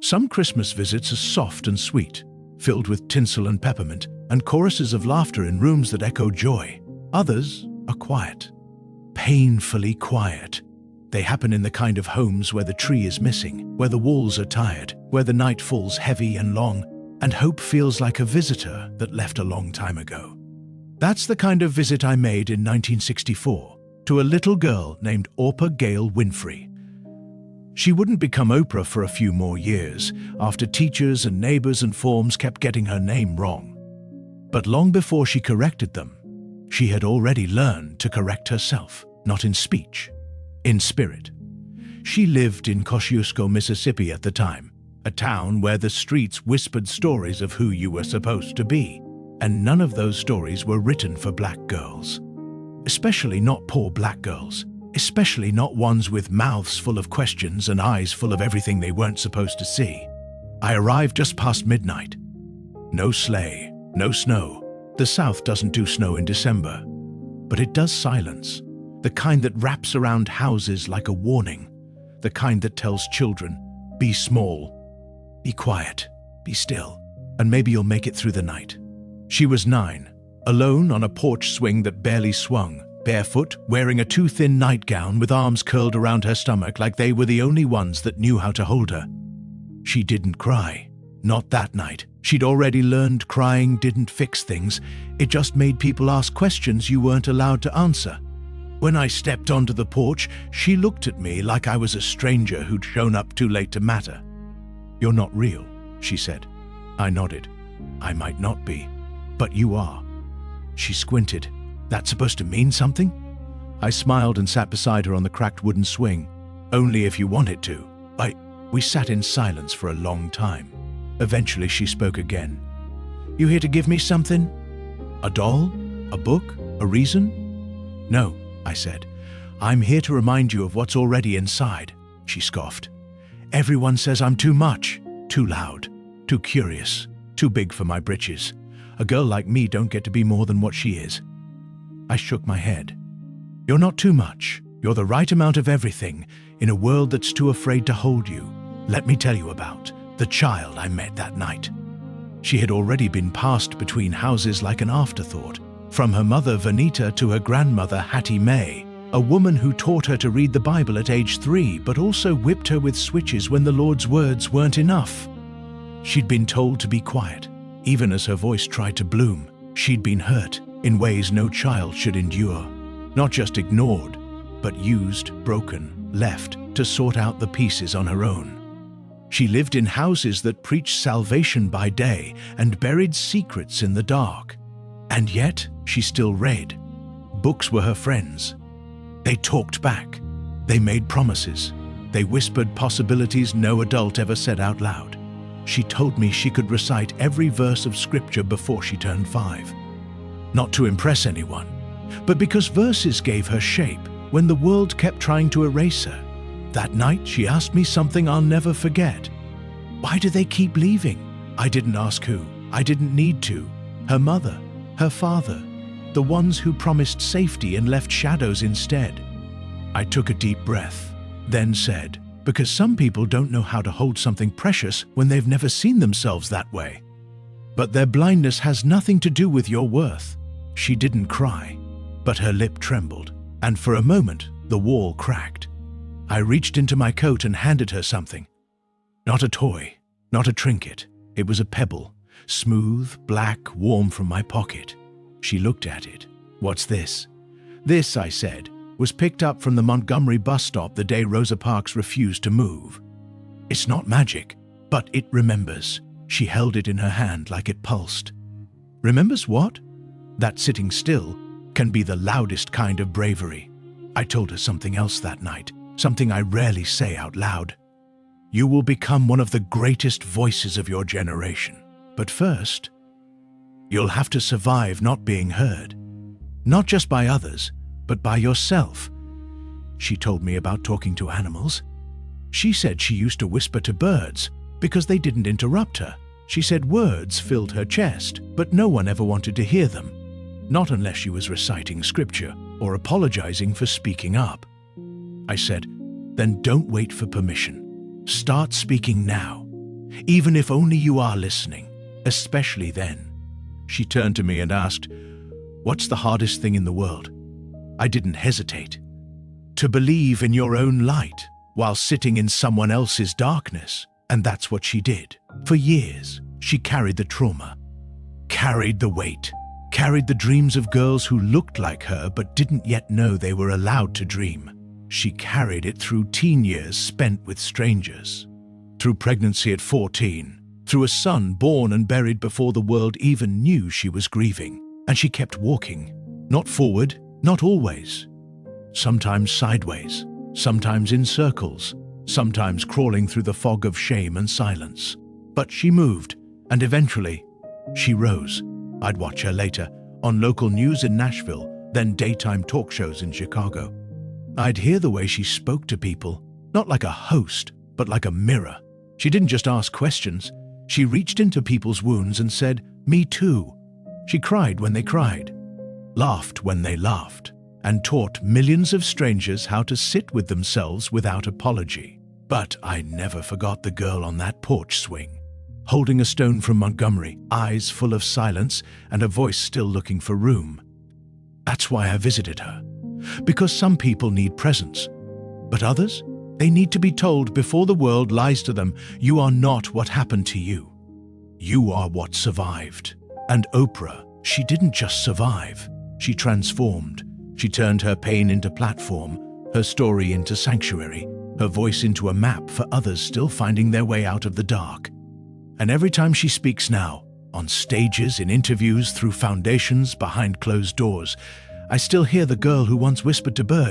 Some Christmas visits are soft and sweet, filled with tinsel and peppermint, and choruses of laughter in rooms that echo joy. Others are quiet, painfully quiet. They happen in the kind of homes where the tree is missing, where the walls are tired, where the night falls heavy and long, and hope feels like a visitor that left a long time ago. That's the kind of visit I made in 1964 to a little girl named Oprah Winfrey. She wouldn't become Oprah for a few more years, after teachers and neighbors and forms kept getting her name wrong. But long before she corrected them, she had already learned to correct herself, not in speech, in spirit. She lived in Kosciuszko, Mississippi at the time, a town where the streets whispered stories of who you were supposed to be, and none of those stories were written for black girls. Especially not poor black girls, especially not ones with mouths full of questions and eyes full of everything they weren't supposed to see. I arrived just past midnight. No sleigh, no snow. The South doesn't do snow in December, but it does silence. The kind that wraps around houses like a warning. The kind that tells children, be small, be quiet, be still, and maybe you'll make it through the night. She was 9, alone on a porch swing that barely swung, barefoot, wearing a too thin nightgown with arms curled around her stomach like they were the only ones that knew how to hold her. She didn't cry. Not that night. She'd already learned crying didn't fix things. It just made people ask questions you weren't allowed to answer. When I stepped onto the porch, she looked at me like I was a stranger who'd shown up too late to matter. "You're not real," she said. I nodded. "I might not be, but you are." She squinted. "That's supposed to mean something?" I smiled and sat beside her on the cracked wooden swing. "Only if you want it to." We sat in silence for a long time. Eventually she spoke again. "You here to give me something? A doll? A book? A reason?" "No," I said. "I'm here to remind you of what's already inside." She scoffed. "Everyone says I'm too much, too loud, too curious, too big for my britches. A girl like me don't get to be more than what she is." I shook my head. "You're not too much. You're the right amount of everything in a world that's too afraid to hold you. Let me tell you about the child I met that night." She had already been passed between houses like an afterthought, from her mother Vanita to her grandmother Hattie Mae, a woman who taught her to read the Bible at age 3 but also whipped her with switches when the Lord's words weren't enough. She'd been told to be quiet. Even as her voice tried to bloom, she'd been hurt in ways no child should endure. Not just ignored, but used, broken, left to sort out the pieces on her own. She lived in houses that preached salvation by day and buried secrets in the dark. And yet, she still read. Books were her friends. They talked back. They made promises. They whispered possibilities no adult ever said out loud. She told me she could recite every verse of scripture before she turned 5. Not to impress anyone, but because verses gave her shape when the world kept trying to erase her. That night, she asked me something I'll never forget. Why do they keep leaving? I didn't ask who. I didn't need to. Her mother, her father, the ones who promised safety and left shadows instead. I took a deep breath, then said, because some people don't know how to hold something precious when they've never seen themselves that way. But their blindness has nothing to do with your worth. She didn't cry, but her lip trembled, and for a moment, the wall cracked. I reached into my coat and handed her something. Not a toy, not a trinket. It was a pebble, smooth, black, warm from my pocket. She looked at it. "What's this?" "This," I said, "was picked up from the Montgomery bus stop the day Rosa Parks refused to move. It's not magic, but it remembers." She held it in her hand like it pulsed. "Remembers what?" "That sitting still can be the loudest kind of bravery." I told her something else that night. Something I rarely say out loud. "You will become one of the greatest voices of your generation. But first, you'll have to survive not being heard. Not just by others, but by yourself." She told me about talking to animals. She said she used to whisper to birds because they didn't interrupt her. She said words filled her chest, but no one ever wanted to hear them. Not unless she was reciting scripture or apologizing for speaking up. I said, "Then don't wait for permission. Start speaking now. even if only you are listening, especially then." She turned to me and asked, "What's the hardest thing in the world?" I didn't hesitate. To believe in your own light while sitting in someone else's darkness. And that's what she did. For years, she carried the trauma, carried the weight, carried the dreams of girls who looked like her but didn't yet know they were allowed to dream. She carried it through teen years spent with strangers, through pregnancy at 14, through a son born and buried before the world even knew she was grieving. And she kept walking, not forward, not always. Sometimes sideways, sometimes in circles, sometimes crawling through the fog of shame and silence. But she moved, and eventually, she rose. I'd watch her later, on local news in Nashville, then daytime talk shows in Chicago. I'd hear the way she spoke to people, not like a host, but like a mirror. She didn't just ask questions, she reached into people's wounds and said, "Me too." She cried when they cried, laughed when they laughed, and taught millions of strangers how to sit with themselves without apology. But I never forgot the girl on that porch swing, holding a stone from Montgomery, eyes full of silence and a voice still looking for room. That's why I visited her. Because some people need presence, but others, they need to be told before the world lies to them, you are not what happened to you. You are what survived. And Oprah, she didn't just survive, she transformed. She turned her pain into platform, her story into sanctuary, her voice into a map for others still finding their way out of the dark. And every time she speaks now, on stages, in interviews, through foundations, behind closed doors, I still hear the girl who once whispered to birds,